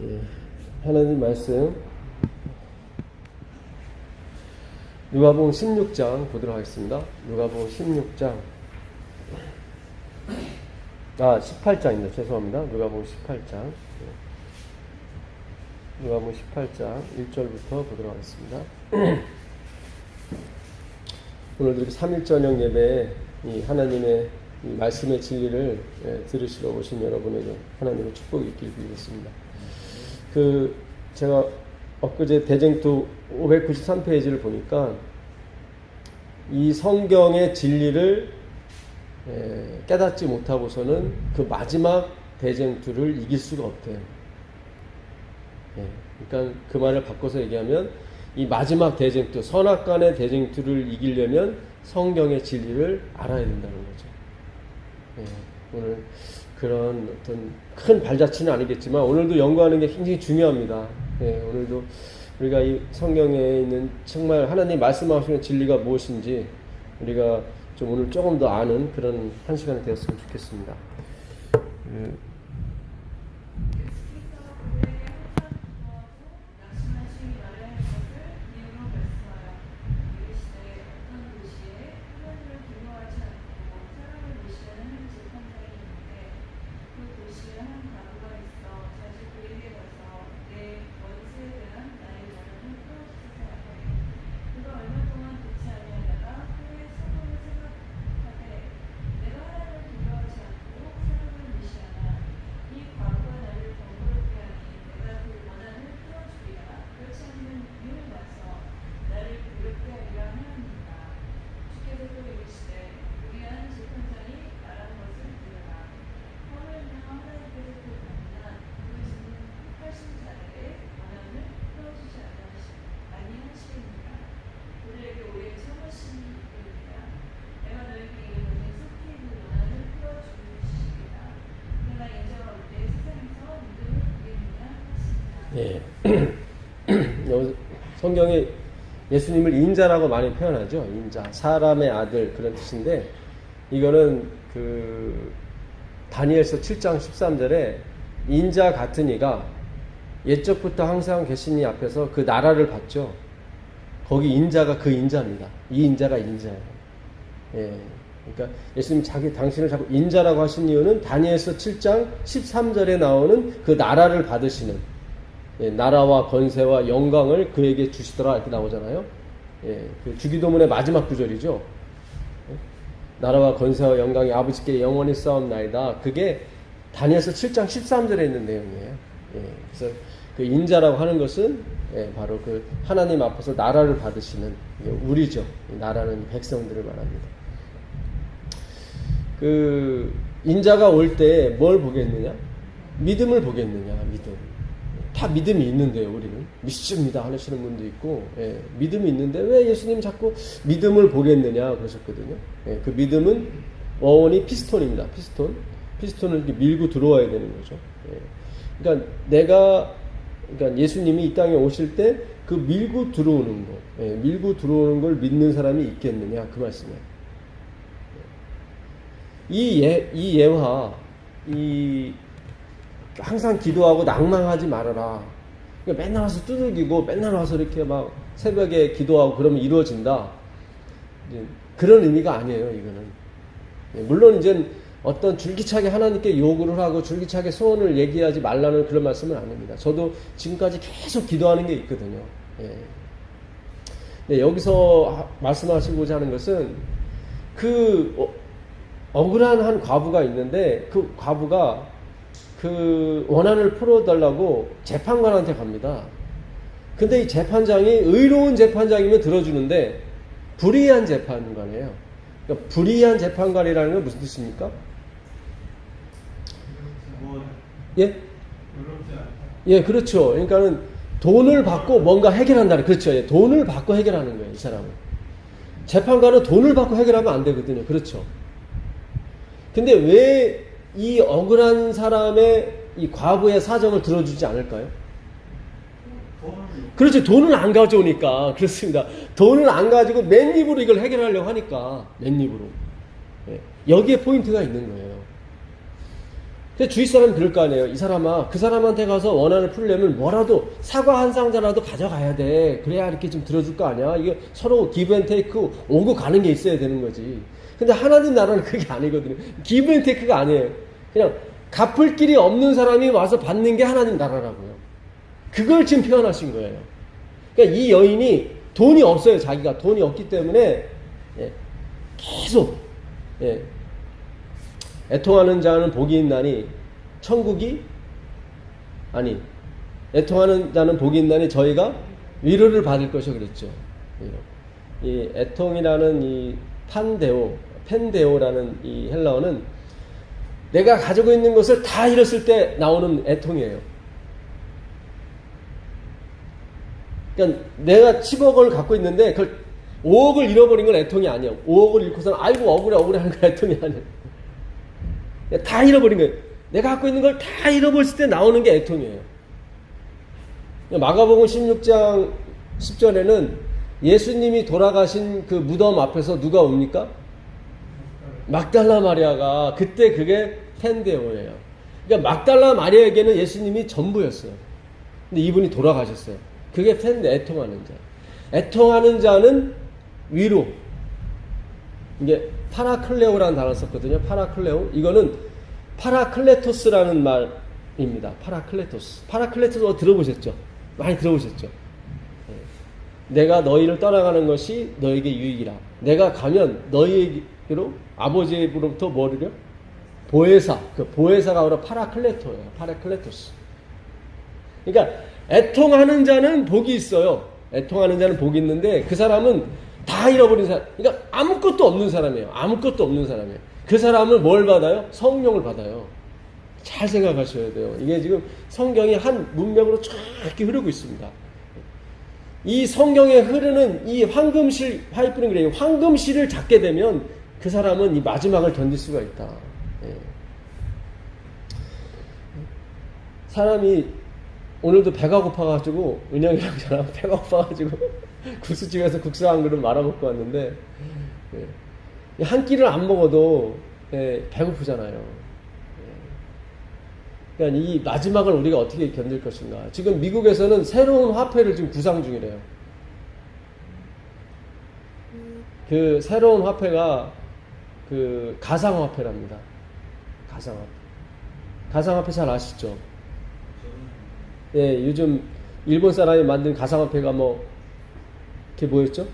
예, 하나님 말씀 누가복음 16장 보도록 하겠습니다. 누가복음 16장 18장입니다. 죄송합니다. 누가복음 18장 누가복음 18장 1절부터 보도록 하겠습니다. 오늘도 이렇게 3일 저녁 예배에 이 하나님의 이 말씀의 진리를 들으시러 오신 여러분에게 하나님의 축복이 있길 빌겠습니다. 제가 엊그제 대쟁투 593페이지를 보니까 이 성경의 진리를 깨닫지 못하고서는 그 마지막 대쟁투를 이길 수가 없대요. 그러니까 그 말을 바꿔서 얘기하면 이 마지막 대쟁투, 선악간의 대쟁투를 이기려면 성경의 진리를 알아야 된다는 거죠. 오늘 그런 어떤 큰 발자취는 아니겠지만 오늘도 연구하는 게 굉장히 중요합니다. 오늘도 우리가 이 성경에 있는 정말 하나님 말씀하시는 진리가 무엇인지 우리가 좀 오늘 조금 더 아는 그런 한 시간이 되었으면 좋겠습니다. 여기서 성경에 예수님을 인자라고 많이 표현하죠. 인자, 사람의 아들 그런 뜻인데 이거는 다니엘서 7장 13절에 인자 같은 이가 옛적부터 항상 계신 이 앞에서 그 나라를 봤죠. 거기 인자가 그 인자입니다. 이 인자가 인자예요. 그러니까 예수님 당신을 자꾸 인자라고 하신 이유는 다니엘서 7장 13절에 나오는 그 나라를 받으시는 나라와 권세와 영광을 그에게 주시더라 이렇게 나오잖아요. 그 주기도문의 마지막 구절이죠. 나라와 권세와 영광이 아버지께 영원히 싸움나이다. 그게 다니엘서 7장 13절에 있는 내용이에요. 그래서 그 인자라고 하는 것은 바로 그 하나님 앞에서 나라를 받으시는 우리죠. 나라는 백성들을 말합니다. 그 인자가 올 때 뭘 보겠느냐? 믿음을 보겠느냐? 믿음. 다 믿음이 있는데요, 우리는. 믿습니다 하시는 분도 있고, 믿음이 있는데 왜 예수님 자꾸 믿음을 보겠느냐 그러셨거든요. 그 믿음은 어원이 피스톤입니다. 피스톤을 이렇게 밀고 들어와야 되는 거죠. 그러니까 그러니까 예수님이 이 땅에 오실 때 그 밀고 들어오는 거, 밀고 들어오는 걸 믿는 사람이 있겠느냐 그 말씀이에요. 이 예화, 항상 기도하고 낭망하지 말아라. 그러니까 맨날 와서 두들기고 맨날 와서 이렇게 막 새벽에 기도하고 그러면 이루어진다. 그런 의미가 아니에요, 이거는. 물론 이제 어떤 줄기차게 하나님께 요구를 하고 줄기차게 소원을 얘기하지 말라는 그런 말씀은 아닙니다. 저도 지금까지 계속 기도하는 게 있거든요. 근데 여기서 말씀하시고자 하는 것은 억울한 한 과부가 있는데 그 과부가 그 원한을 풀어달라고 재판관한테 갑니다. 근데 이 재판장이 의로운 재판장이면 들어주는데 불의한 재판관이에요. 그러니까 불의한 재판관이라는 건 무슨 뜻입니까? 그렇죠. 그러니까는 돈을 받고 뭔가 해결한다는, 그렇죠. 돈을 받고 해결하는 거예요, 이 사람은. 재판관은 돈을 받고 해결하면 안 되거든요. 그렇죠. 근데 왜 이 억울한 사람의 이 과부의 사정을 들어주지 않을까요? 그렇죠. 돈을 안 가져오니까. 그렇습니다. 돈을 안 가지고 맨입으로 이걸 해결하려고 하니까. 맨입으로. 여기에 포인트가 있는 거예요. 근데 주위 사람이 그럴 거 아니에요. 이 사람아, 그 사람한테 가서 원한을 풀려면 뭐라도 사과 한 상자라도 가져가야 돼. 그래야 이렇게 좀 들어줄 거 아니야. 이게 서로 기브 앤 테이크 오고 가는 게 있어야 되는 거지. 근데 하나님 나라는 그게 아니거든요. 기브 앤 테이크가 아니에요. 그냥 갚을 길이 없는 사람이 와서 받는 게 하나님 나라라고요. 그걸 지금 표현하신 거예요. 그러니까 이 여인이 돈이 없어요. 자기가 돈이 없기 때문에 계속 애통하는 자는 복이 있나니 천국이 아니 애통하는 자는 복이 있나니 저희가 위로를 받을 것이요 그랬죠. 이 애통이라는 이 펜데오라는 이 헬라어는 내가 가지고 있는 것을 다 잃었을 때 나오는 애통이에요. 그러니까 내가 10억을 갖고 있는데 그걸 5억을 잃어버린 건 애통이 아니에요. 5억을 잃고서는 아이고 억울해 하는 건 애통이 아니에요. 다 잃어버린 거예요. 내가 갖고 있는 걸 다 잃어버렸을 때 나오는 게 애통이에요. 마가복음 16장 10절에는 예수님이 돌아가신 그 무덤 앞에서 누가 옵니까? 막달라 마리아가 그때 그게 펜데오예요. 그러니까 막달라 마리아에게는 예수님이 전부였어요. 근데 이분이 돌아가셨어요. 그게 애통하는 자. 애통하는 자는 위로. 이게 파라클레오라는 단어를 썼거든요. 파라클레오. 이거는 파라클레토스라는 말입니다. 파라클레토스. 파라클레토스 들어보셨죠? 많이 들어보셨죠? 내가 너희를 떠나가는 것이 너에게 유익이라. 내가 가면 너희에게로 아버지로부터 뭐를요? 보혜사. 그 보혜사가 바로 파라클레토예요. 파라클레토스. 그러니까 애통하는 자는 복이 있어요. 애통하는 자는 복이 있는데 그 사람은 다 잃어버린 사람. 그러니까 아무것도 없는 사람이에요. 아무것도 없는 사람이에요. 그 사람을 뭘 받아요? 성령을 받아요. 잘 생각하셔야 돼요. 이게 지금 성경이 한 문맥으로 쫙 이렇게 흐르고 있습니다. 이 성경에 흐르는 이 황금실 파이프는 그래요. 황금실을 잡게 되면 그 사람은 이 마지막을 견딜 수가 있다. 예. 사람이 오늘도 배가 고파가지고 은영이랑 저랑 배가 고파가지고 국수집에서 국수 한 그릇 말아먹고 왔는데 한 끼를 안 먹어도 배고프잖아요. 그러니까 이 마지막을 우리가 어떻게 견딜 것인가. 지금 미국에서는 새로운 화폐를 지금 구상 중이래요. 그 새로운 화폐가 그 가상화폐랍니다. 가상화폐. 가상화폐 잘 아시죠? 예, 요즘 일본 사람이 만든 가상화폐가 뭐 그게 뭐였죠?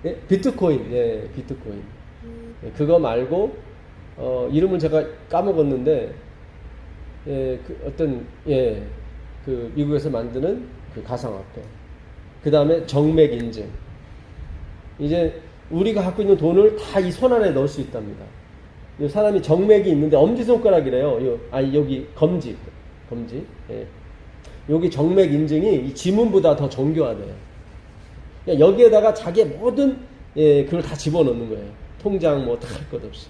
예? 비트코인. 예, 비트코인. 예, 그거 말고 이름을 제가 까먹었는데 그 미국에서 만드는 그 가상화폐. 그 다음에 정맥 인증. 이제 우리가 갖고 있는 돈을 다 이 손 안에 넣을 수 있답니다. 이 사람이 정맥이 있는데 엄지손가락이래요. 여기 검지. 예. 여기 정맥 인증이 이 지문보다 더 정교하대요. 여기에다가 자기의 모든 그걸 다 집어넣는 거예요. 통장 뭐 다 할 것 없이.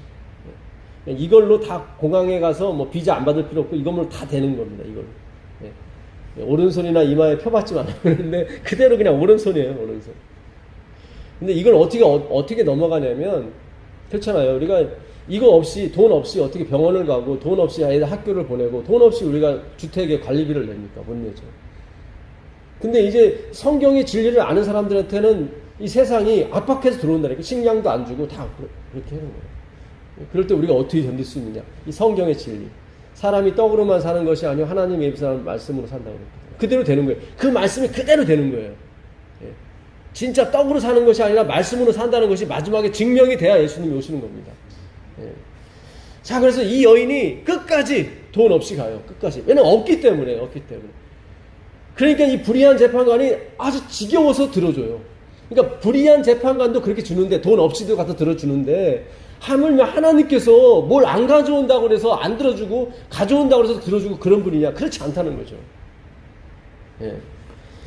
이걸로 다 공항에 가서 뭐 비자 안 받을 필요 없고 이걸로 다 되는 겁니다. 이걸로. 오른손이나 이마에 펴받지 말아요. 그런데 그대로 그냥 오른손이에요. 오른손. 근데 이걸 어떻게 넘어가냐면 그렇잖아요. 우리가 이거 없이 돈 없이 어떻게 병원을 가고 돈 없이 아이들 학교를 보내고 돈 없이 우리가 주택에 관리비를 냅니까? 못 내죠. 근데 이제 성경의 진리를 아는 사람들한테는 이 세상이 압박해서 들어온다니까. 식량도 안 주고 다 그렇게 하는 거예요. 그럴 때 우리가 어떻게 견딜 수 있느냐? 이 성경의 진리. 사람이 떡으로만 사는 것이 아니고 하나님의 입사하는 말씀으로 산다고 그랬거든요. 그대로 되는 거예요. 그 말씀이 그대로 되는 거예요. 진짜 떡으로 사는 것이 아니라 말씀으로 산다는 것이 마지막에 증명이 돼야 예수님이 오시는 겁니다. 자, 그래서 이 여인이 끝까지 돈 없이 가요. 끝까지. 왜냐면 없기 때문에. 그러니까 이 불의한 재판관이 아주 지겨워서 들어줘요. 그러니까 불의한 재판관도 그렇게 주는데 돈 없이도 갖다 들어주는데 하물며 하나님께서 뭘 안 가져온다고 그래서 안 들어주고 가져온다고 그래서 들어주고 그런 분이냐? 그렇지 않다는 거죠. 예.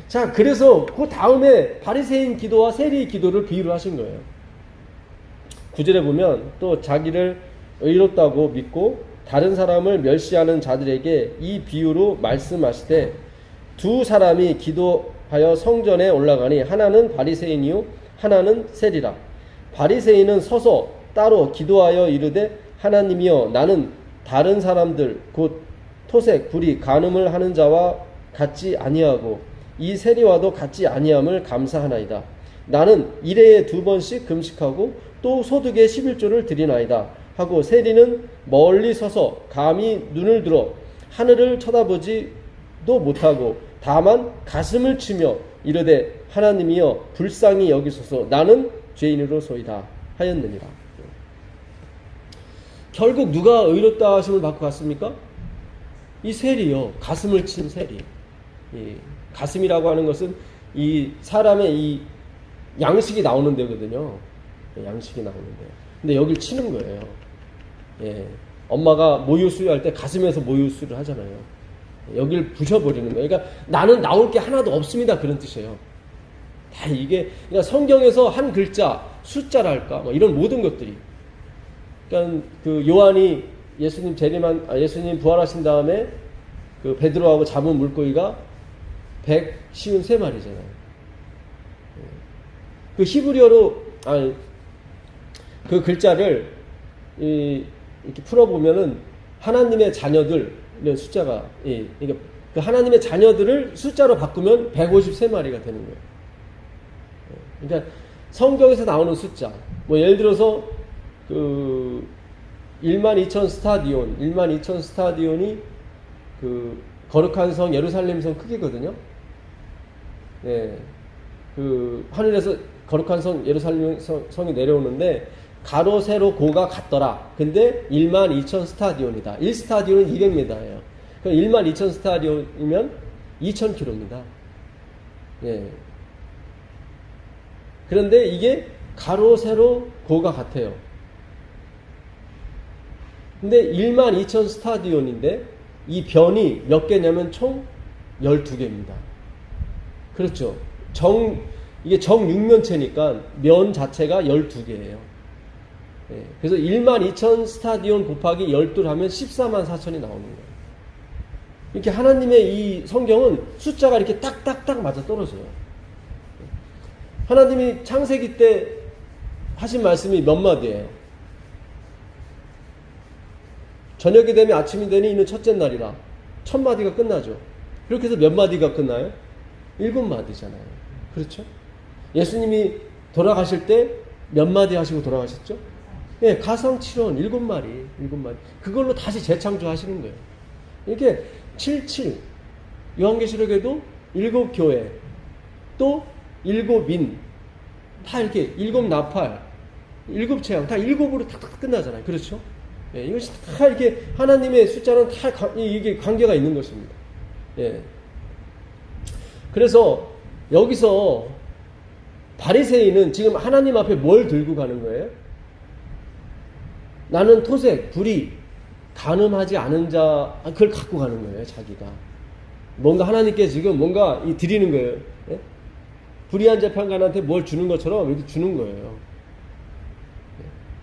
자, 그래서 그 다음에 바리새인 기도와 세리의 기도를 비유를 하신 거예요. 9절에 보면 또 자기를 의롭다고 믿고 다른 사람을 멸시하는 자들에게 이 비유로 말씀하시되 두 사람이 기도하여 성전에 올라가니 하나는 바리새인이요 하나는 세리라. 바리새인은 서서 따로 기도하여 이르되 하나님이여 나는 다른 사람들 곧 토색, 불의, 간음을 하는 자와 같지 아니하고 이 세리와도 같지 아니함을 감사하나이다. 나는 일해에 2번씩 금식하고 또 소득의 11조를 드리나이다 하고 세리는 멀리 서서 감히 눈을 들어 하늘을 쳐다보지도 못하고 다만 가슴을 치며 이르되 하나님이여 불쌍히 여기소서 나는 죄인으로소이다 하였느니라. 결국 누가 의롭다 하심을 받고 갔습니까? 이 세리요. 가슴을 친 세리. 이 가슴이라고 하는 것은 이 사람의 이 양식이 나오는 데거든요. 양식이 나오는 데. 근데 여길 치는 거예요. 예. 엄마가 모유 수유할 때 가슴에서 모유 수유를 하잖아요. 여길 부셔버리는 거예요. 그러니까 나는 나올 게 하나도 없습니다. 그런 뜻이에요. 다 이게, 그러니까 성경에서 한 글자, 숫자랄까, 뭐 이런 모든 것들이. 그러니까 그 요한이 예수님 부활하신 다음에 그 베드로하고 잡은 물고기가 153마리잖아요. 그 히브리어로, 그 글자를 이렇게 풀어보면은 하나님의 자녀들, 이런 숫자가, 그러니까 그 하나님의 자녀들을 숫자로 바꾸면 153마리가 되는 거예요. 그러니까 성경에서 나오는 숫자, 뭐 예를 들어서 그 12,000 스타디온이 그 거룩한 성 예루살렘 성 크기거든요. 네. 그 하늘에서 거룩한 성 예루살렘 성이 내려오는데 가로 세로 고가 같더라. 근데 12,000 스타디온이다. 1스타디온은 200m예요. 그럼 12,000 스타디온이면 2,000km입니다. 예. 그런데 이게 가로 세로 고가 같아요. 근데 12,000 스타디온인데 이 변이 몇 개냐면 총 12개입니다. 그렇죠. 이게 정육면체니까 면 자체가 12개예요. 예. 그래서 12,000 스타디온 곱하기 12를 하면 14만 4천이 나오는 거예요. 이렇게 하나님의 이 성경은 숫자가 이렇게 딱딱딱 맞아 떨어져요. 하나님이 창세기 때 하신 말씀이 몇 마디예요? 저녁이 되면 아침이 되니 이는 첫째 날이라. 1000마디가 끝나죠. 그렇게 해서 몇 마디가 끝나요? 7마디잖아요. 그렇죠? 예수님이 돌아가실 때 몇 마디 하시고 돌아가셨죠? 예, 가상칠언 7마디. 그걸로 다시 재창조하시는 거예요. 이렇게 77. 요한계시록에도 7교회, 또 7인, 다 이렇게 7나팔, 7재앙, 다 7으로 탁탁 끝나잖아요. 그렇죠? 예, 이것이 다 이렇게 하나님의 숫자는 다 이게 관계가 있는 것입니다. 예. 그래서 여기서 바리새인은 지금 하나님 앞에 뭘 들고 가는 거예요? 나는 토색, 불의, 간음하지 않은 자, 그걸 갖고 가는 거예요, 자기가. 뭔가 하나님께 지금 뭔가 드리는 거예요. 예? 불의한 재판관한테 뭘 주는 것처럼 이렇게 주는 거예요.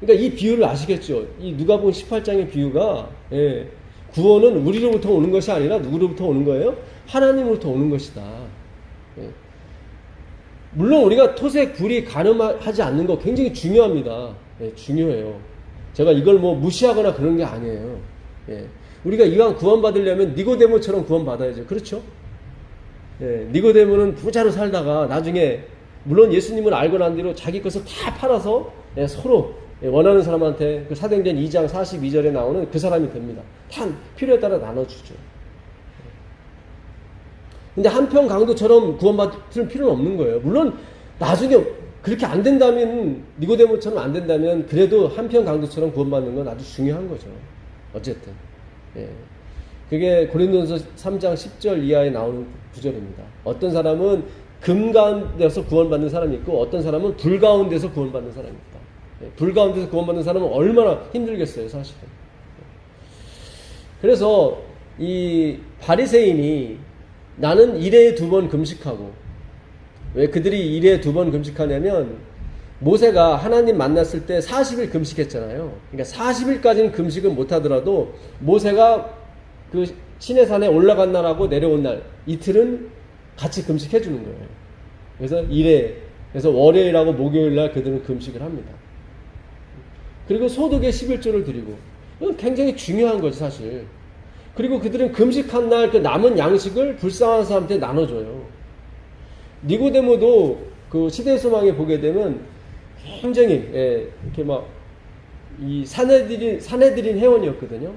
그러니까 이 비유를 아시겠죠? 이 누가복음 18장의 비유가, 예, 구원은 우리로부터 오는 것이 아니라 누구로부터 오는 거예요? 하나님으로부터 오는 것이다. 예. 물론 우리가 토색, 불의, 간음하지 않는 거 굉장히 중요합니다. 예, 중요해요. 제가 이걸 뭐 무시하거나 그런 게 아니에요. 예. 우리가 이왕 구원받으려면 니고데모처럼 구원받아야죠. 그렇죠? 예, 니고데모는 부자로 살다가 나중에 물론 예수님을 알고 난 뒤로 자기 것을 다 팔아서, 예, 서로 원하는 사람한테 그 사도행전 2장 42절에 나오는 그 사람이 됩니다. 다 필요에 따라 나눠주죠. 근데 한평 강도처럼 구원받을 필요는 없는 거예요. 물론 나중에 그렇게 안 된다면, 니고데모처럼 안 된다면 그래도 한평 강도처럼 구원받는 건 아주 중요한 거죠. 어쨌든. 예. 그게 고린도전서 3장 10절 이하에 나오는 구절입니다. 어떤 사람은 금 가운데서 구원받는 사람이 있고 어떤 사람은 불 가운데서 구원받는 사람이 있다. 예. 불 가운데서 구원받는 사람은 얼마나 힘들겠어요, 사실은. 그래서 이 바리새인이 나는 일해에 2번 금식하고, 왜 그들이 일해에 2번 금식하냐면 모세가 하나님 만났을 때 40일 금식했잖아요. 그러니까 40일까지는 금식은 못하더라도 모세가 그 시내산에 올라간 날하고 내려온 날 이틀은 같이 금식해 주는 거예요. 그래서 그래서 월요일하고 목요일 날 그들은 금식을 합니다. 그리고 소득의 11조를 드리고, 이건 굉장히 중요한 거지 사실. 그리고 그들은 금식한 날 그 남은 양식을 불쌍한 사람한테 나눠줘요. 니고데모도 그 시대의 소망에 보게 되면 굉장히 이렇게 막 이 사내들인 회원이었거든요.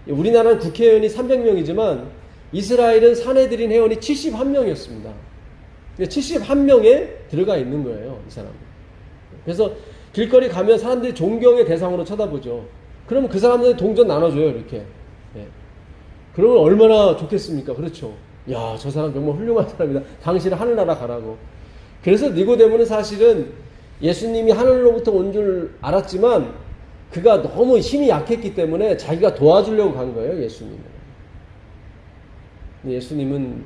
우리나라는 국회의원이 300명이지만 이스라엘은 사내들인 회원이 71명이었습니다. 71명에 들어가 있는 거예요, 이 사람은. 그래서 길거리 가면 사람들이 존경의 대상으로 쳐다보죠. 그러면 그 사람들 동전 나눠줘요, 이렇게. 예. 그러면 얼마나 좋겠습니까? 그렇죠. 야, 저 사람 정말 훌륭한 사람이다. 당신은 하늘나라 가라고. 그래서 니고데모는 사실은 예수님이 하늘로부터 온 줄 알았지만 그가 너무 힘이 약했기 때문에 자기가 도와주려고 간 거예요, 예수님은. 예수님은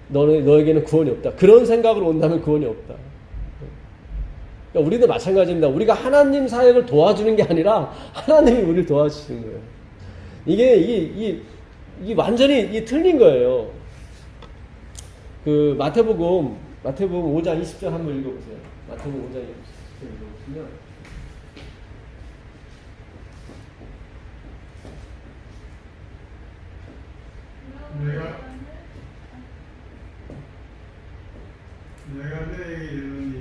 너에게는 구원이 없다. 그런 생각으로 온다면 구원이 없다. 그러니까 우리도 마찬가지입니다. 우리가 하나님 사역을 도와주는 게 아니라 하나님이 우리를 도와주시는 거예요. 이게 완전히 틀린 거예요. 그 마태복음 5장 20절 한번 읽어보세요. 마태복음 5장 20절 읽어보시면 내가 너에게 이르노니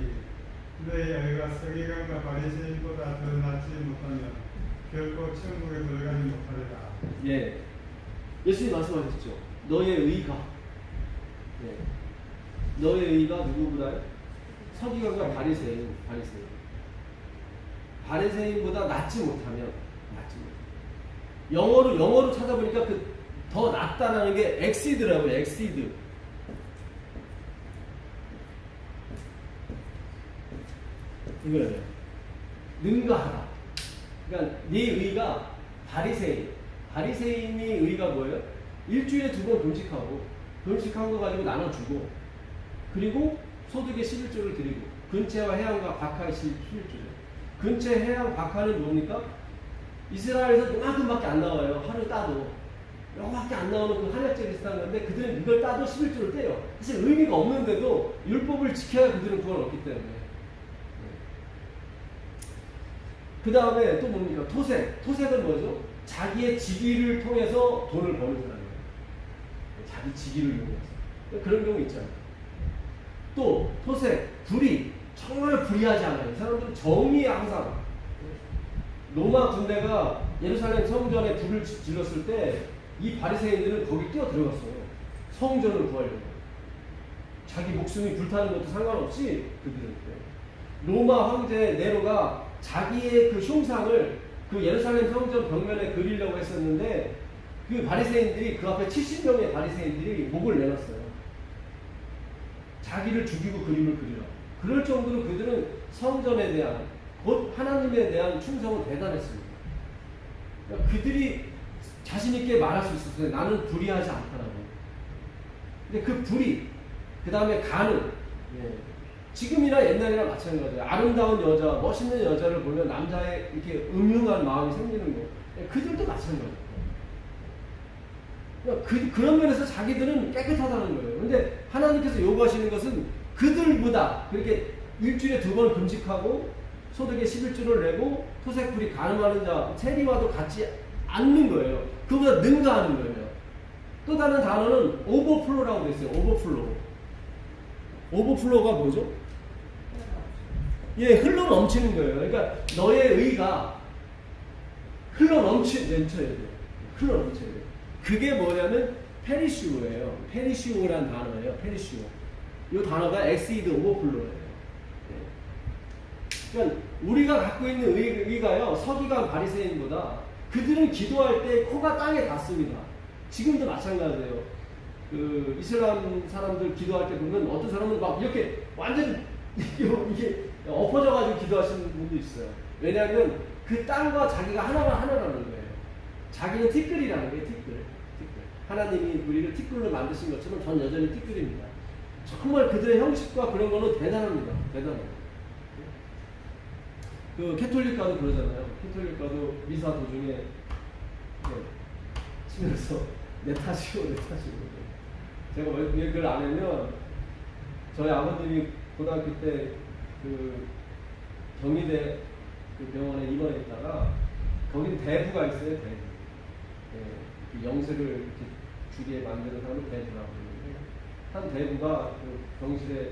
너희 아이가 서기관과 바리새인보다 더 낫지 못하면 결코 천국에 들어가지 못하리라. 예, 예수님 말씀하셨죠. 너의 의가 누구보다요? 서기관과 바리새인보다 낫지 못하면 영어로 찾아보니까 더 낫다라는 게 exceed라고요. exceed. 이거예요. 능가하다. 그러니까 네 의가 바리새인이 의가 뭐예요? 일주일에 2번 금식한 거 가지고 나눠주고, 그리고 소득의 11조를 드리고, 근체와 해양과 박하의 11조죠. 근체, 해양, 박하는 뭡니까? 이스라엘에서 요만큼밖에 안 나와요. 하루 따도 요만큼밖에 안 나오는 그 한약재 비슷한 건데 그들은 이걸 따도 11조를 떼요. 사실 의미가 없는데도 율법을 지켜야 그들은 구원을 얻기 때문에. 그 다음에 또 뭡니까? 토색은 뭐죠? 자기의 직위를 통해서 돈을 버는 사람이에요. 자기 직위를 이용해서. 그런 경우 있잖아요. 또 토색, 불의. 정말 불의하지 않아요. 이 사람들은 정의에 항상. 로마 군대가 예루살렘 성전에 불을 질렀을 때 이 바리새인들은 거기 뛰어 들어갔어요. 성전을 구하려고. 자기 목숨이 불타는 것도 상관없이 그들은. 로마 황제 네로가 자기의 그 흉상을 그 예루살렘 성전 벽면에 그리려고 했었는데 그 바리새인들이 그 앞에 70명의 바리새인들이 목을 내놨어요. 자기를 죽이고 그림을 그리라. 그럴 정도로 그들은 성전에 대한 곧 하나님에 대한 충성은 대단했습니다. 그러니까 그들이 자신 있게 말할 수 있었어요. 나는 불의하지 않다라고. 근데 그 불의, 그 다음에 가능. 지금이나 옛날이나 마찬가지예요. 아름다운 여자, 멋있는 여자를 보면 남자의 이렇게 음흉한 마음이 생기는 거. 그들도 마찬가지예요. 그러니까 그런 면에서 자기들은 깨끗하다는 거예요. 근데 하나님께서 요구하시는 것은 그들보다 그렇게 일주일에 2번 금식하고 소득의 11조를 내고 토색불이 가늠하는 자 세리와도 같지 않는 거예요. 그보다 능가하는 거예요. 또 다른 단어는 오버플로라고 되어 있어요. 오버플로가 뭐죠? 흘러 넘치는 거예요. 그러니까 너의 의가 흘러 넘쳐야 돼요. 흘러 넘쳐야 돼요. 그게 뭐냐면 페리시오예요. 페리시오라는 단어예요. 페리시오. 이 단어가 exceed overflow예요. 그러니까 우리가 갖고 있는 의가요, 서기관 바리새인보다 그들은 기도할 때 코가 땅에 닿습니다. 지금도 마찬가지예요. 그 이슬람 사람들 기도할 때 보면 어떤 사람은 막 이렇게 완전 이게 엎어져가지고 기도하시는 분도 있어요. 왜냐하면 그 땅과 자기가 하나라는 거예요. 자기는 티끌이라는 거예요. 티끌. 하나님이 우리를 티끌로 만드신 것처럼 전 여전히 티끌입니다. 정말 그들의 형식과 그런 거는 대단합니다. 대단해요. 그 캐톨릭가도 그러잖아요. 캐톨릭가도 미사 도중에 치면서 내 탓이고. 제가 왜 그걸 안 하면 저희 아버님이 고등학교 때 그 경희대 그 병원에 입원했다가 거긴 대부가 있어요. 대부. 그 영세를 이렇게 주게 만드는 사람을 대부라고 하는데, 한 대부가 그 병실에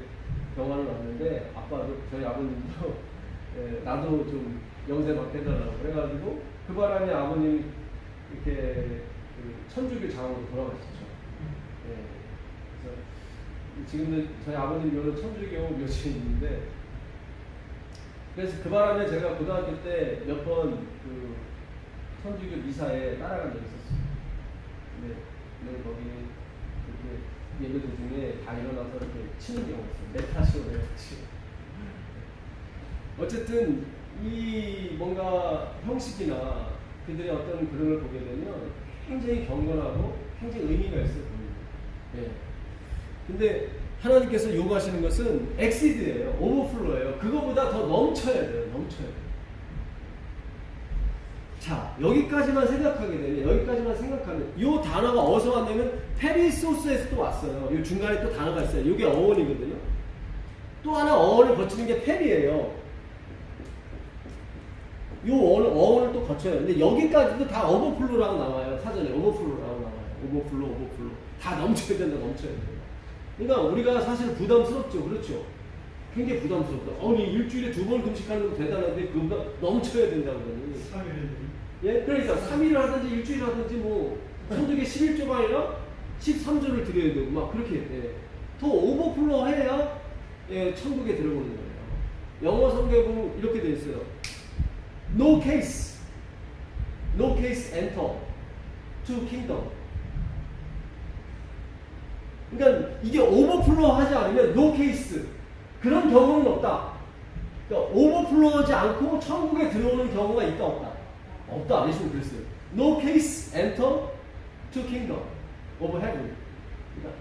병원을 왔는데, 아빠도 저희 아버님도 나도 좀 영세 맡겨달라고 그래가지고 그 바람에 아버님이 이렇게 그 천주교 장으로 돌아가셨죠. 그래서 지금도 저희 아버님 묘는 천주교 묘지에 있는데, 그래서 그 바람에 제가 고등학교 때 몇 번 그 천주교 미사에 따라간 적이 있었어요. 근데 거기 이렇게 예배 도중에 다 일어나서 이렇게 치는 경우가 있어요. 메타시오 해가지고. 어쨌든 이 뭔가 형식이나 그들의 어떤 그런 걸 보게 되면 굉장히 경건하고 굉장히 의미가 있어요. 예. 근데 하나님께서 요구하시는 것은 엑시드예요. 오버플로예요. 그거보다 더 넘쳐야 돼요. 넘쳐야 돼요. 자, 여기까지만 생각하게 되면, 여기까지만 생각하면, 이 단어가 어디서 왔냐면 페리소스에서 또 왔어요. 이 중간에 또 단어가 있어요. 이게 어원이거든요. 또 하나 어원을 거치는 게 페리예요. 이 어원을 또 거쳐요. 근데 여기까지도 다 오버플로라고 나와요. 사전에 오버플로라고 나와요. 오버플로. 다 넘쳐야 된다, 넘쳐야 된다. 그러니까 우리가 사실 부담스럽죠. 그렇죠? 굉장히 부담스럽다. 아니, 일주일에 2번 금식하는 거 대단한데 그거보다 넘쳐야 된다고 그러니. 3일이지. 예? 그러니까 3일을 하든지 일주일을 하든지 뭐 천주교 11조가 아니라 13조를 드려야 되고 막 그렇게 예. 더 오버플로 해야 예, 천국에 들어오는 거예요. 영어 성경은 이렇게 돼 있어요. No case enter to kingdom. 그러니까 이게 오버플로 하지 않으면 no case 그런 경우는 없다. 그러니까 오버플로하지 않고 천국에 들어오는 경우가 있다 없다? 없다. 예수님 그랬어요. No case enter to kingdom of heaven. 그러니까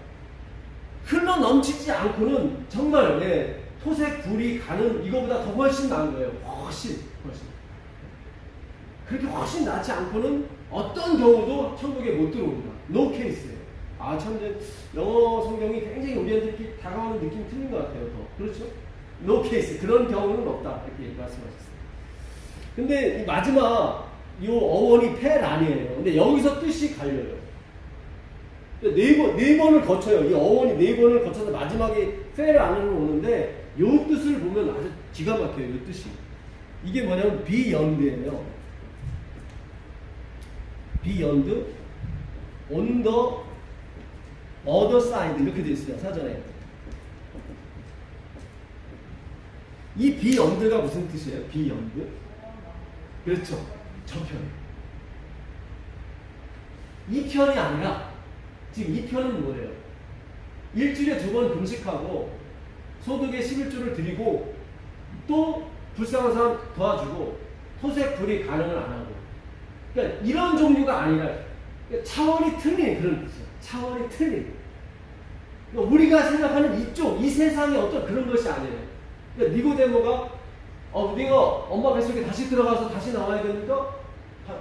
흘러 넘치지 않고는 정말 예, 토색 불이 가는 이거보다 더 훨씬 나은 거예요. 훨씬. 그렇게 훨씬 낫지 않고는 어떤 경우도 천국에 못 들어옵니다. No case예요. 아, 참, 영어 성경이 굉장히 우리한테 이렇게 다가오는 느낌이 틀린 것 같아요. 더. 그렇죠? No case. 그런 경우는 없다. 이렇게 말씀하셨어요. 근데 이 마지막, 이 어원이 페란이에요. 근데 여기서 뜻이 갈려요. 네 번을 거쳐요. 이 어원이 4번을 거쳐서 마지막에 페란으로 오는데, 이 뜻을 보면 아주 기가 막혀요. 이 뜻이. 이게 뭐냐면, beyond예요. beyond, on the other side 이렇게 되어 있어요. 사전에. 이 beyond가 무슨 뜻이에요? beyond? 그렇죠. 저편. 이 편이 아니라 지금 이 편은 뭐예요? 일주일에 2번 금식하고 소득의 11조를 드리고 또 불쌍한 사람 도와주고 토색 불이 가능을 안 하고 그러니까 이런 종류가 아니라 차원이 틀린 그런 뜻이에요. 차원이 틀린. 그러니까 우리가 생각하는 이쪽, 이 세상의 어떤 그런 것이 아니에요. 그러니까 니고데모가 네가 엄마 뱃속에 다시 들어가서 다시 나와야 되니까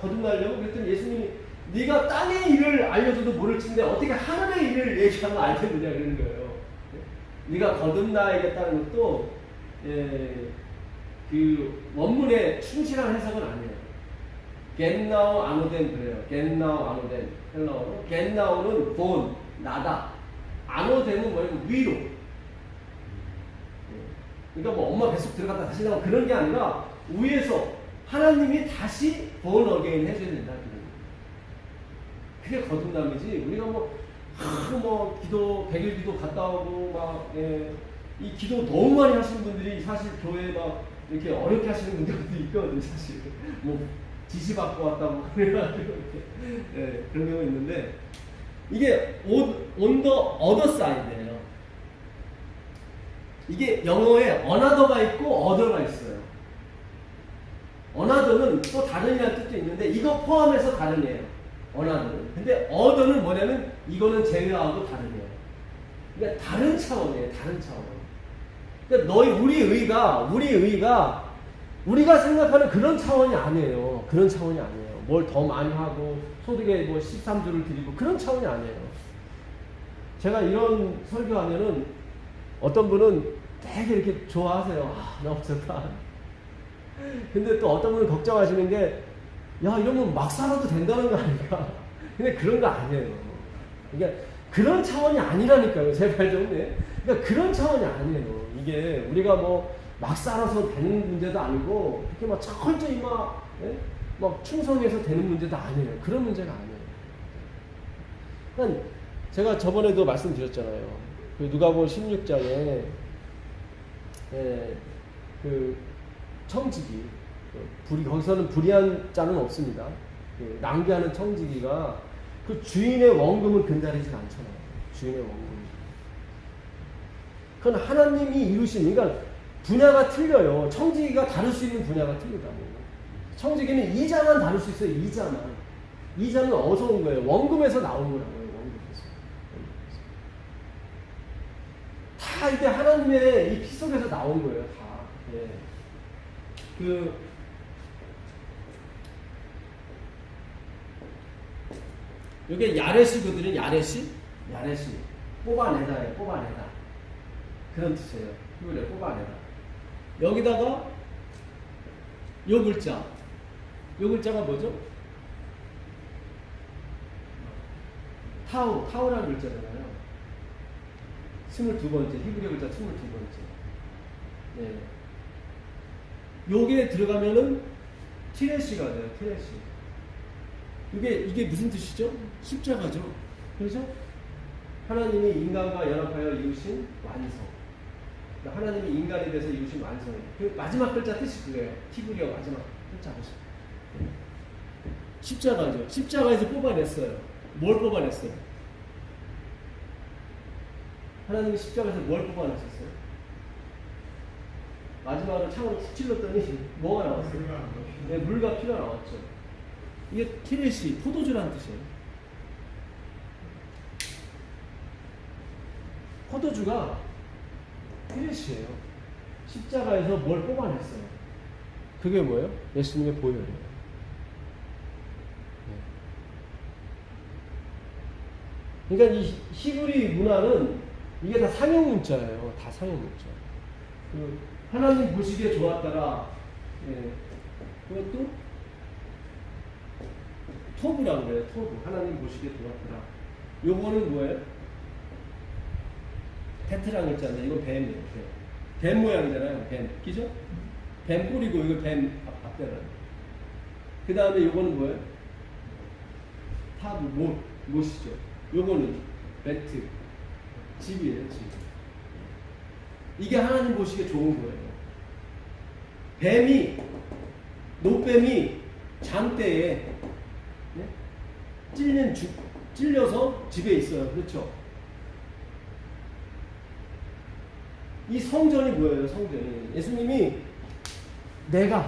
거듭나려고 그랬더니 예수님이 네가 땅의 일을 알려줘도 모를진데 어떻게 하늘의 일을 얘기하면 알겠느냐 그러는 거예요. 네가 거듭나야겠다는 것도 그 원문의 충실한 해석은 아니에요. get now 아노덴 그래요. get now 아노덴 헬라어로 get now는 본 나다. 아노덴은 뭐냐면 위로. 그러니까 뭐 엄마 뱃속 들어갔다 다시 나오고 그런 게 아니라 위에서 하나님이 다시 born again 해줘야 된다. 그게 거듭남이지. 우리가 뭐 기도 100일 기도 갔다 오고 막 이 기도 너무 많이 하시는 분들이 사실 교회 막 이렇게 어렵게 하시는 분들도 있거든요. 사실 뭐 지시 받고 왔다고 그래가지고 이렇게 그런 경우가 있는데 이게 on the other side예요. 이게 영어에 another가 있고 other가 있어요. another는 또 다른이라는 뜻도 있는데 이거 포함해서 다른이에요. another는. 근데 other는 뭐냐면 이거는 제외하고 다른이에요. 그러니까 다른 차원이에요. 다른 차원. 그러니까 우리 의가 우리가 생각하는 그런 차원이 아니에요. 그런 차원이 아니에요. 뭘 더 많이 하고 소득에 뭐 13조를 드리고 그런 차원이 아니에요. 제가 이런 설교하면은 어떤 분은 되게 이렇게 좋아하세요. 아, 너무 좋다. 근데 또 어떤 분은 걱정하시는 게 야, 이러면 막 살아도 된다는 거 아닐까? 근데 그런 거 아니에요. 그러니까 그런 차원이 아니라니까요. 제발 좀. 네. 그러니까 그런 차원이 아니에요. 이게 우리가 뭐 막 살아서 되는 문제도 아니고 그렇게 막 철저히 막 충성해서 되는 문제도 아니에요. 그런 문제가 아니에요. 그러니까 제가 저번에도 말씀드렸잖아요. 그 누가복음 16장에 그 청지기 거기서는 불의한 자는 없습니다. 그 낭비하는 청지기가 그 주인의 원금을 근다리지 않잖아요. 주인의 원금. 그건 하나님이 이루신, 그러니까 분야가 틀려요. 청지기가 다룰 수 있는 분야가 틀리다고. 청지기는 이자만 다룰 수 있어요. 이자만. 이자는 어디서 온 거예요? 원금에서 나온 거라고요. 원금에서. 다 이게 하나님의 이 피 속에서 나온 거예요. 다. 예. 이게 야레시거든요. 야레시? 야레시. 뽑아내다예요. 뽑아내다. 그런 뜻이에요. 히브리어 뽑아내다. 여기다가 요 글자. 요 글자가 뭐죠? 타우라는 글자잖아요. 22번째. 히브리어 글자 22번째. 네. 요게 들어가면은 티레시가 돼요. 티레시. 이게 무슨 뜻이죠? 십자가죠. 그렇죠? 하나님이 인간과 연합하여 이루신 완성. 그러니까 하나님이 인간에 대해서 이루신 완성이에요. 그 마지막 글자 뜻이 그거예요. 히브리어 마지막 글자 보세요. 십자가죠. 십자가에서 뽑아냈어요. 뭘 뽑아냈어요? 하나님이 십자가에서 뭘 뽑아내셨어요? 마지막으로 창으로 툭 찔렀더니 뭐가 나왔어요? 네, 물과 피가 나왔죠. 이게 티레시, 포도주라는 뜻이에요. 포도주가 티레시예요. 십자가에서 뭘 뽑아냈어요. 그게 뭐예요? 예수님의 보혈이에요. 그러니까 이 히브리 문화는 이게 다 상형 문자예요. 다 상형 문자. 그 하나님 보시기에 좋았더라. 예. 그것도 토브라고 그래요. 토브. 하나님 보시기에 좋았더라. 요거는 뭐예요? 테트랑 있잖아요. 이거 뱀이에요. 뱀 모양이잖아요. 뱀. 그죠? 뱀 뿌리고 이거 뱀 앞에다. 그 다음에 요거는 뭐예요? 타브, 못이죠. 요거는 매트. 집이에요. 집. 이게 하나님 보시기에 좋은 거예요. 뱀이, 노뱀이 장대에 찔려서 집에 있어요. 그렇죠? 이 성전이 뭐예요? 성전이. 예수님이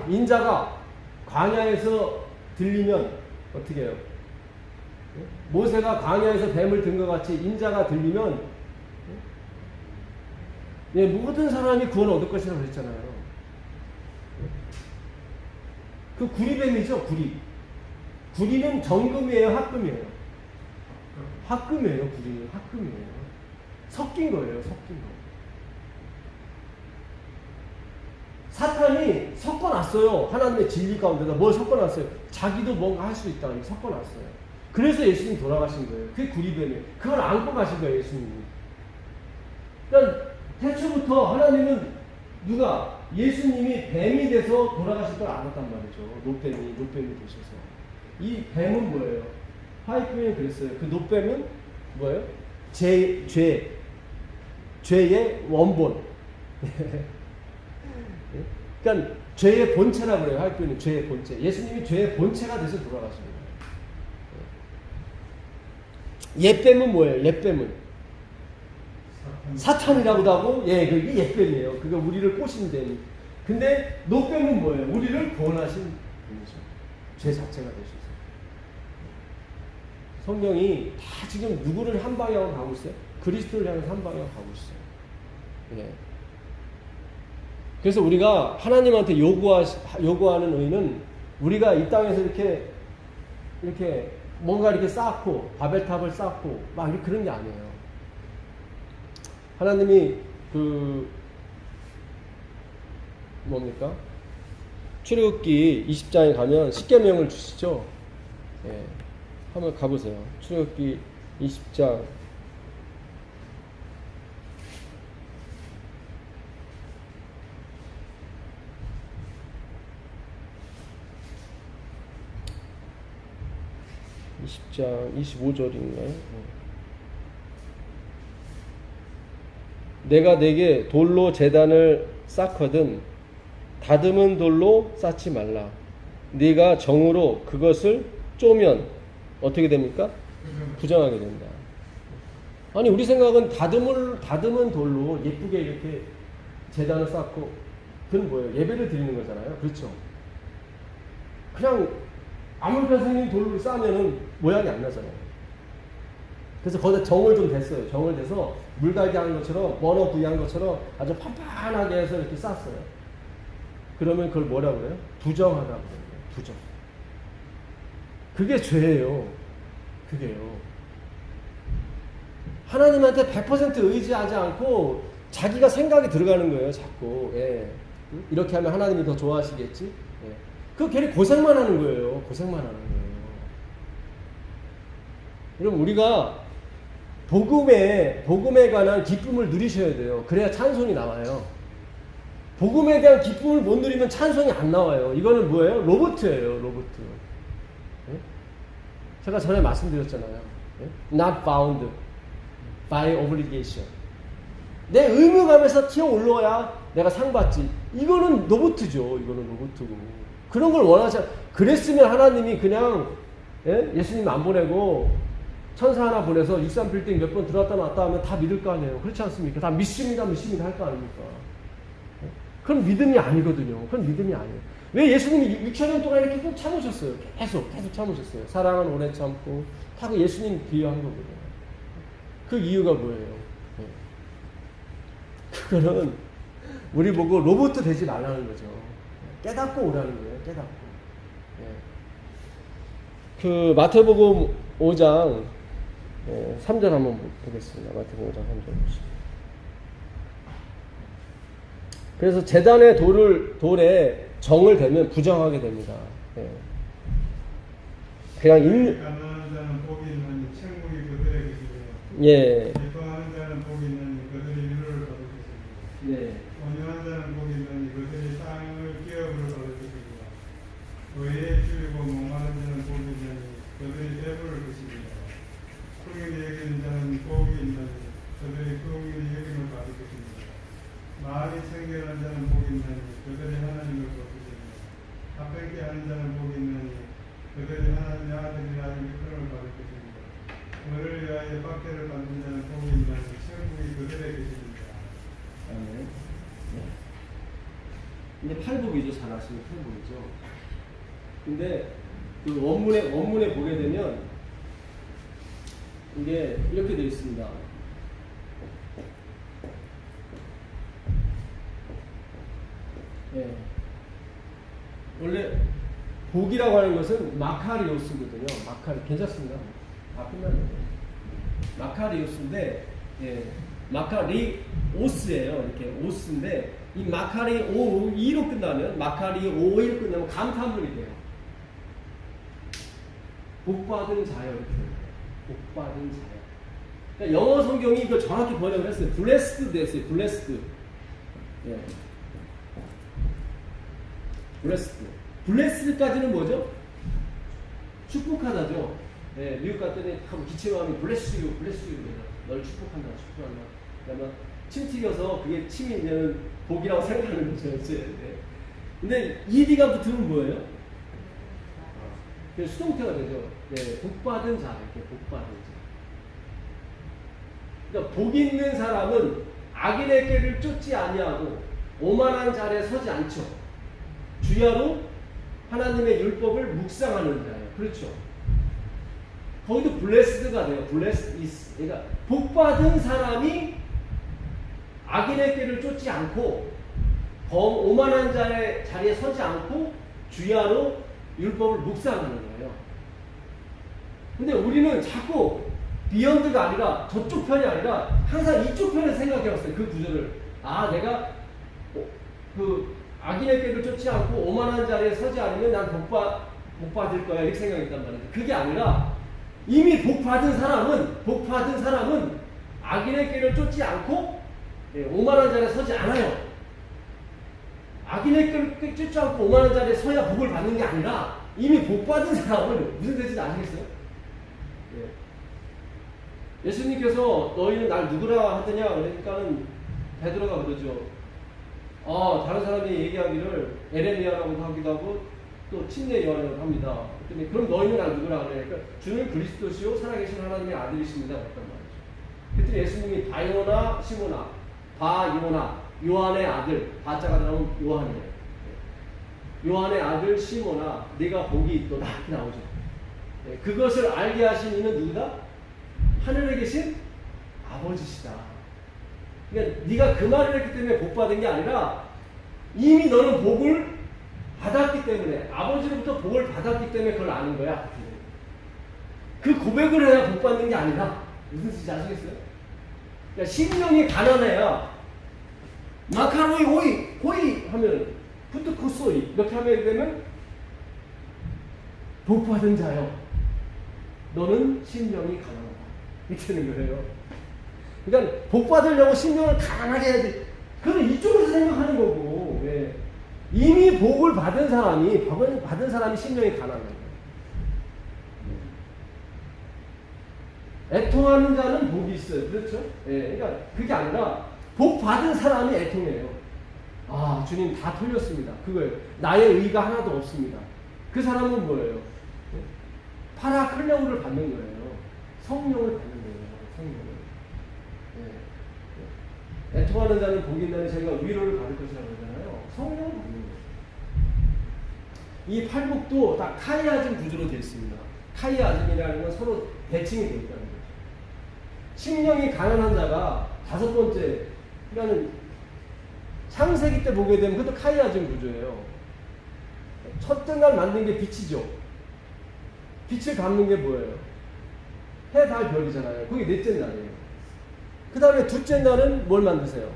인자가 광야에서 들리면 어떻게 해요? 모세가 광야에서 뱀을 든 것 같이 인자가 들리면 모든 사람이 구원 얻을 것이라고 그랬잖아요. 그 구리뱀이죠. 구리는 정금이에요? 합금이에요? 합금이에요. 구리는 합금이에요. 섞인 거예요. 섞인 거. 사탄이 섞어놨어요. 하나님의 진리 가운데다 뭘 섞어놨어요? 자기도 뭔가 할 수 있다. 섞어놨어요. 그래서 예수님이 돌아가신 거예요. 그게 구리뱀이에요. 그걸 안고 가신 거예요. 예수님이. 그러니까 태초부터 하나님은 예수님이 뱀이 돼서 돌아가실 걸 알았단 말이죠. 노뱀이 되셔서. 이 뱀은 뭐예요? 화이트맨이 그랬어요. 그 노뱀은 뭐예요? 죄의 원본. 그러니까 죄의 본체라고 그래요. 화이트맨은 죄의 본체. 예수님이 죄의 본체가 돼서 돌아가신 거예요. 옛뱀은 뭐예요? 옛뱀은 사탄이라고도 하고, 그게 옛뱀이에요. 그게 우리를 꼬신 뱀. 근데 노뱀은 뭐예요? 우리를 구원하신 분이죠. 죄 자체가 되셔서. 성경이 다 지금 누구를 한 방향으로 가고 있어요? 그리스도를 향해서 한 방향으로 가고 있어요. 예. 그래서 우리가 하나님한테 요구하는 의는 우리가 이 땅에서 이렇게 뭔가 이렇게 쌓고 바벨탑을 쌓고 막 이렇게 그런 게 아니에요. 하나님이 출애굽기 20장에 가면 십계명을 주시죠. 예. 한번 가보세요. 출애굽기 20장 20장 25절인가요? 내가 내게 돌로 제단을 쌓거든 다듬은 돌로 쌓지 말라. 네가 정으로 그것을 쪼면 어떻게 됩니까? 부정하게 된다. 아니 우리 생각은 다듬은 돌로 예쁘게 이렇게 제단을 쌓고 그건 뭐예요? 예배를 드리는 거잖아요. 그렇죠? 그냥 아무렇게나 생긴 돌로 쌓으면은 모양이 안 나잖아요. 그래서 거기다 정을 좀 댔어요. 정을 대서 물갈기 하는 것처럼 원어 부위한 것처럼 아주 판판하게 해서 이렇게 쌌어요. 그러면 그걸 뭐라고 그래요? 부정하다고 그래요. 부정. 그게 죄예요. 그게요. 하나님한테 100% 의지하지 않고 자기가 생각이 들어가는 거예요. 자꾸. 예. 이렇게 하면 하나님이 더 좋아하시겠지? 예. 그 괜히 고생만 하는 거예요. 고생만 하는 거예요. 여러분 우리가 복음에 관한 기쁨을 누리셔야 돼요. 그래야 찬송이 나와요. 복음에 대한 기쁨을 못 누리면 찬송이 안 나와요. 이거는 뭐예요? 로봇이에요. 로봇. 예? 제가 전에 말씀드렸잖아요. 예? Not bound by obligation. 내 의무감에서 튀어 올라야 내가 상 받지. 이거는 로봇이죠. 이거는 로봇이고. 그런 걸 원하지 않. 그랬으면 하나님이 그냥 예수님 안 보내고 천사 하나 보내서 63빌딩 몇 번 들어왔다 놨다 하면 다 믿을 거 아니에요. 그렇지 않습니까? 다 믿습니다 할 거 아닙니까? 그건 믿음이 아니거든요. 그건 믿음이 아니에요. 왜 예수님이 6천년 동안 이렇게 꼭 참으셨어요? 계속 참으셨어요. 사랑은 오래 참고 다 그 예수님 비유한 거거든요. 그 이유가 뭐예요? 그거는 우리 보고 로봇 되지 말라는 거죠. 깨닫고 오라는 거예요. 깨닫고. 그 마태복음 5장 3절 한번 보겠습니다. 마태복음 5장 3절 보시죠. 그래서 제단의 돌에 정을 대면 부정하게 됩니다. 그냥 가난한 자는 복이 있나니 천국이 그들에게 있으며 예. 기뻐하는 자는 복이 있나니 그들이 위로를 받을 것입니다. 네. 온유한 자는 복이 있나니 그들이 땅을 기업으로 받을 것입니다. 의에 줄이고 목마른 자는 복이 있나니 그들이 배부를 것입니다. 긍휼히 여기는 자는 복이 있나니 그들이 긍휼히 여김을 받을 것입니다. 마음이 청결한 자는 복이 있나니 그들이 하나님을 볼 것입니다. 합당케 하는 자는 복이 있나니 그들이 하나님의 아들이라 일컬음을 받을 것입니다. 그를 위하여 박해를 받는 자는 복이 있나니 천국이 그들의 것입니다. 아멘. 이제 팔복이죠. 잘 아시는 팔복이죠. 근데 그 원문에 보게 되면 이게 이렇게 되어 있습니다. 예. 원래 복이라고 하는 것은 마카리오스거든요. 괜찮습니다. 끝났네요. 마카리오스인데, 예. 마카리오스예요. 이렇게 오스인데, 이 마카리오이로 끝나면, 마카리오이로 끝나면 감탄문이 돼요. 복받은 자요. 이렇게. 복받은 자요. 그러니까 영어 성경이 이걸 정확히 번역을 했어요. blessed 됐어요. blessed. 예. 블레스까지는 뭐죠? 축복하다죠. 네, 미국 갔더니 기침하면 bless you. 널 축복한다. 그러면 침 튀겨서 그게 침이 이제는 복이라고 생각하는 거죠. 네. 근데 ed가 붙으면 뭐예요? 수동태가 되죠. 네, 복받은 자. 이렇게 복받은 자. 그러니까 복 있는 사람은 악인의 길을 쫓지 아니하고 오만한 자리에 서지 않죠. 주야로 하나님의 율법을 묵상하는 자예요. 그렇죠. 거기도 blessed가 돼요. blessed is. 그러니까 복받은 사람이 악인의 길을 쫓지 않고 오만한 자의 자리에 서지 않고 주야로 율법을 묵상하는 거예요. 근데 우리는 자꾸 비욘드가 아니라 저쪽 편이 아니라 항상 이쪽 편을 생각해왔어요. 그 구절을. 내가 그 악인의 길을 쫓지 않고 오만한 자리에 서지 않으면 난 복받을 거야. 이렇게 생각했단 말이죠. 그게 아니라 이미 복 받은 사람은 악인의 길을 쫓지 않고 오만한 자리에 서지 않아요. 악인의 길을 쫓지 않고 오만한 자리에 서야 복을 받는 게 아니라 이미 복 받은 사람은 무슨 뜻인지 아시겠어요? 예수님께서 너희는 날 누구라 하더냐 그러니까는 베드로가 그러죠. 다른 사람이 얘기하기를 에레미야라고도 하기도 하고 또 침례 요한이라고 합니다. 그랬더니 그럼 너희는 날 누구라 그러니까 주는 그리스도시요 살아계신 하나님의 아들이십니다. 그랬단 말이죠. 그랬더니 예수님이 바요나 시모나 바요나 요한의 아들 바자가 나오면 요한이에요. 요한의 아들 시모나 네가 복이 있도다 이렇게 나오죠. 그것을 알게 하신 이는 누구다? 하늘에 계신 아버지시다. 그러니까 네가 그 말을 했기 때문에 복 받은 게 아니라 이미 너는 복을 받았기 때문에 아버지로부터 복을 받았기 때문에 그걸 아는 거야. 그 고백을 해야 복 받는 게 아니라 무슨 뜻인지 아시겠어요? 그러니까 심령이 가난해야 마카로이 호이 하면 푸트코소이 이렇게 하면 되면 복 받은 자요. 너는 심령이 가난하다. 이렇게 되는 거예요. 그러니까 복 받으려고 심령을 가난하게 해야 돼. 그건 이쪽에서 생각하는 거고. 이미 복을 받은 사람이 심령이 가난한 거예요. 애통하는 자는 복이 있어요. 그렇죠? 그러니까 그게 아니라 복 받은 사람이 애통해요. 주님 다 털렸습니다. 그거예요. 나의 의가 하나도 없습니다. 그 사람은 뭐예요? 파라클레오를 받는 거예요. 성령을 받는 거예요. 성령을. 애통하는 자는 복이 있나니 저희가 위로를 받을 것이라고 그러잖아요. 성령을 받는 거예요. 이 팔복도 다 카이아즘 구조로 되어 있습니다. 카이아즘이라는 건 서로 대칭이 되어 있다는 거죠. 심령이 가난한 자가 다섯 번째, 그러니까 창세기 때 보게 되면 그것도 카이아즘 구조예요. 첫째 날 만든 게 빛이죠. 빛을 갚는 게 뭐예요? 해, 달, 별이잖아요. 그게 넷째 날이에요. 그 다음에 둘째 날은 뭘 만드세요?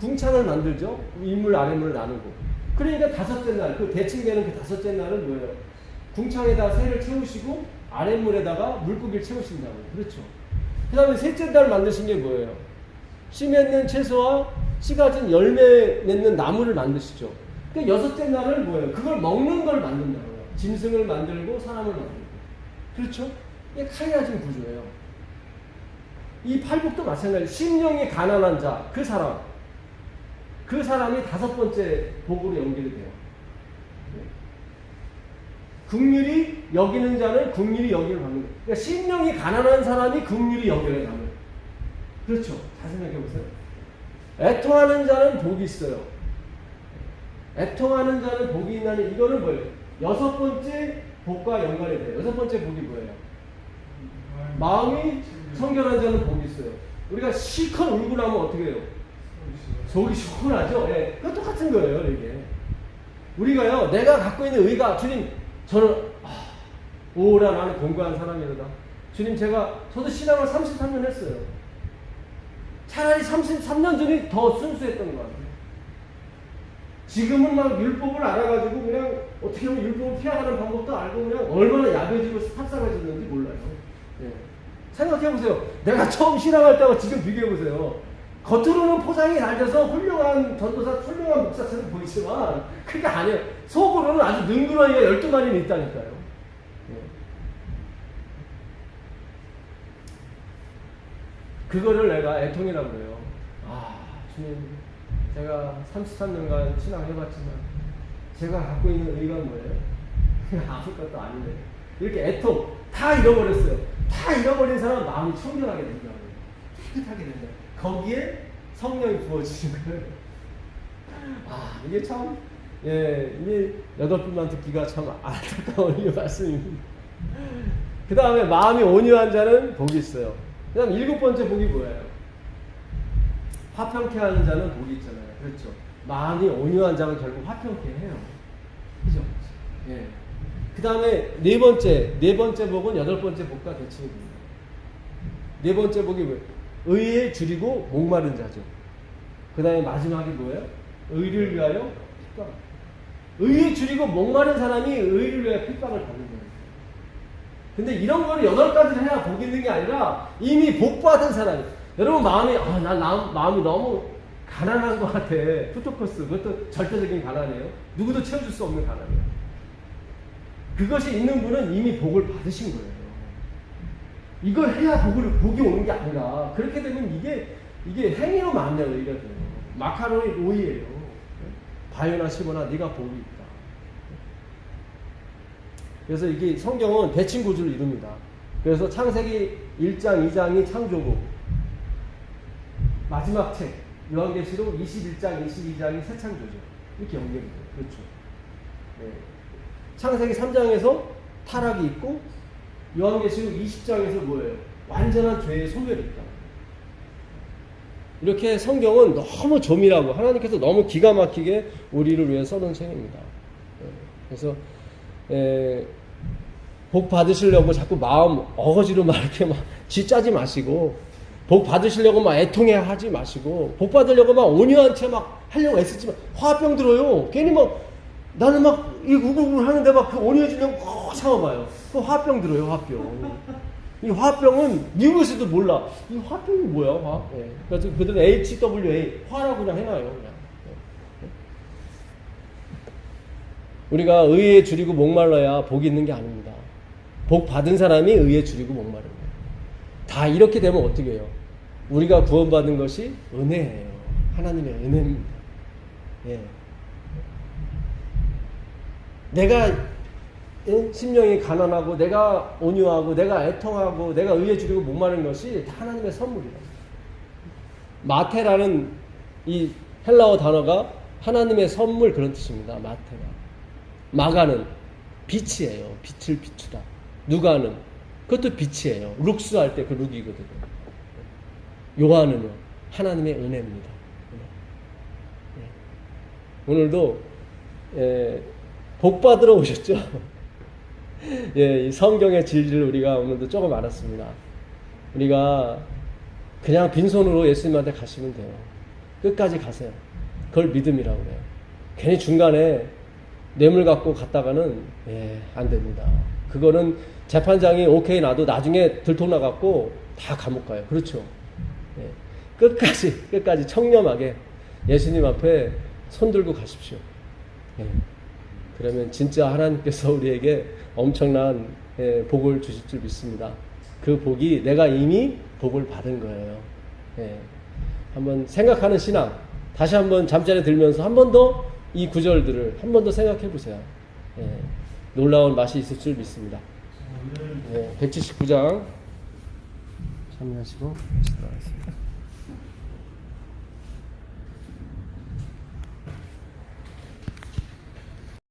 궁창을 만들죠. 인물, 아랫물을 나누고. 그러니까 다섯째 날, 그 대칭되는 그 다섯째 날은 뭐예요? 궁창에다 새를 채우시고 아랫물에다가 물고기를 채우신다고. 그렇죠. 그 다음에 셋째 날 만드신 게 뭐예요? 씨 맺는 채소와 씨 가진 열매 맺는 나무를 만드시죠. 그 여섯째 날은 뭐예요? 그걸 먹는 걸 만든다고요. 짐승을 만들고 사람을 만들고. 그렇죠? 이게 카이아즘 구조예요. 이 팔복도 마찬가지예요. 심령이 가난한 자, 그 사람이 다섯 번째 복으로 연결이 돼요. 긍휼히 여기는 자는 긍휼히 여기를 받는 거예요. 그러니까 심령이 가난한 사람이 긍휼히 여겨야 하는. 그렇죠. 잘 생각해 보세요. 애통하는 자는 복이 있어요. 애통하는 자는 복이 있나니 이거는 뭐예요? 여섯 번째 복과 연관이 돼요. 여섯 번째 복이 뭐예요? 마음이 청결한 자는 복이 있어요. 우리가 실컷 울고 나면 어떻게 해요? 속이 시원하죠? 그거 똑같은 거예요, 이게. 우리가요, 내가 갖고 있는 의가, 주님, 저는, 오라, 나는 공부한 사람이로다. 주님, 저도 신앙을 33년 했어요. 차라리 33년 전이 더 순수했던 것 같아요. 지금은 막 율법을 알아가지고 그냥 어떻게 하면 율법을 피해가는 방법도 알고 그냥 얼마나 야배지고 탑상해졌는지 몰라요. 생각해보세요. 내가 처음 신앙할 때와 지금 비교해보세요. 겉으로는 포장이 잘 돼서 훌륭한 전도사, 훌륭한 목사처럼 보이지만 그게 아니에요. 속으로는 아주 능그러니가 12마리는 있다니까요. 그거를 내가 애통이라고 그래요. 주님, 제가 33년간 신앙해봤지만 제가 갖고 있는 의가 뭐예요? 그냥 아무것도 아닌데. 이렇게 애통 다 잃어버렸어요. 다 잃어버린 사람은 마음이 청결하게 된다고요. 깨끗하게 된다. 거기에 성령이 부어지신 거예요. 이게 참, 이게 8분만 듣기가 참 안타까운 이 말씀입니다. 그 다음에 마음이 온유한 자는 복이 있어요. 그 다음 7번째 복이 뭐예요? 화평케 하는 자는 복이 있잖아요. 그렇죠. 마음이 온유한 자가 결국 화평케 해요. 그죠? 그 다음에 네 번째 복은 8번째 복과 대칭이 됩니다. 네 번째 복이 뭐예요? 의에 줄이고 목마른 자죠. 그 다음에 마지막이 뭐예요? 의를 위하여 핍박. 의에 줄이고 목마른 사람이 의를 위하여 핍박을 받는 거예요. 근데 이런 거를 8가지를 해야 복 있는 게 아니라 이미 복 받은 사람이. 여러분 마음이 마음이 너무 가난한 것 같아. 푸토코스 그것도 절대적인 가난이에요. 누구도 채워줄 수 없는 가난이에요. 그것이 있는 분은 이미 복을 받으신 거예요. 이걸 해야 복이 오는 게 아니라 그렇게 되면 이게 행위로 만나요. 이게 마카로니 오이예요. 바요나 시모나 네가 복이 있다. 그래서 이게 성경은 대칭 구조를 이룹니다. 그래서 창세기 1장, 2장이 창조국, 마지막 책 요한계시록 21장, 22장이 새 창조죠. 이렇게 연결돼요. 그렇죠. 네. 창세기 3장에서 타락이 있고 요한계시록 20장에서 뭐예요? 완전한 죄의 소멸이 있다. 이렇게 성경은 너무 조밀하고 하나님께서 너무 기가 막히게 우리를 위해 써놓은 책입니다. 그래서 복 받으시려고 자꾸 마음 어거지로 막 이렇게 막 쥐짜지 마시고, 복 받으시려고 막 애통해 하지 마시고, 복 받으려고 막 온유한 채 막 하려고 애쓰지만 화병 들어요. 괜히 막 나는 막 이 우글우글 하는데 막 그 온유해지려고 참아봐요. 그 화병 들어요. 화병. 이 화병은 미국에서도 몰라. 이 화병이 뭐야? 화? 예. 그래서 그들은 HWA 화라고 그냥 해놔요. 그냥. 예. 우리가 의에 줄이고 목말라야 복이 있는 게 아닙니다. 복 받은 사람이 의에 줄이고 목마른 거예요. 다 이렇게 되면 어떻게 해요? 우리가 구원받은 것이 은혜예요. 하나님의 은혜입니다. 예. 내가 심령이 가난하고 내가 온유하고 내가 애통하고 내가 의에 줄이고 목마른 것이 다 하나님의 선물이다. 마테라는 이 헬라어 단어가 하나님의 선물 그런 뜻입니다. 마테라. 마가는 빛이에요. 빛을 비추다. 누가는 그것도 빛이에요. 룩스 할 때 그 룩이거든요. 요한은요 하나님의 은혜입니다. 오늘도 복 받으러 오셨죠? 예, 이 성경의 진리를 우리가 오늘도 조금 알았습니다. 우리가 그냥 빈손으로 예수님한테 가시면 돼요. 끝까지 가세요. 그걸 믿음이라고 그래요. 괜히 중간에 뇌물 갖고 갔다가는 안 됩니다. 그거는 재판장이 오케이 나도 나중에 들통나갖고 다 감옥 가요. 그렇죠? 예, 끝까지 청렴하게 예수님 앞에 손들고 가십시오. 예. 그러면 진짜 하나님께서 우리에게 엄청난 복을 주실 줄 믿습니다. 그 복이 내가 이미 복을 받은 거예요. 예. 한번 생각하는 신앙, 다시 한번 잠자리에 들면서 한 번 더 이 구절들을 한 번 더 생각해 보세요. 예. 놀라운 맛이 있을 줄 믿습니다. 179장 참여하시고 들어가겠습니다.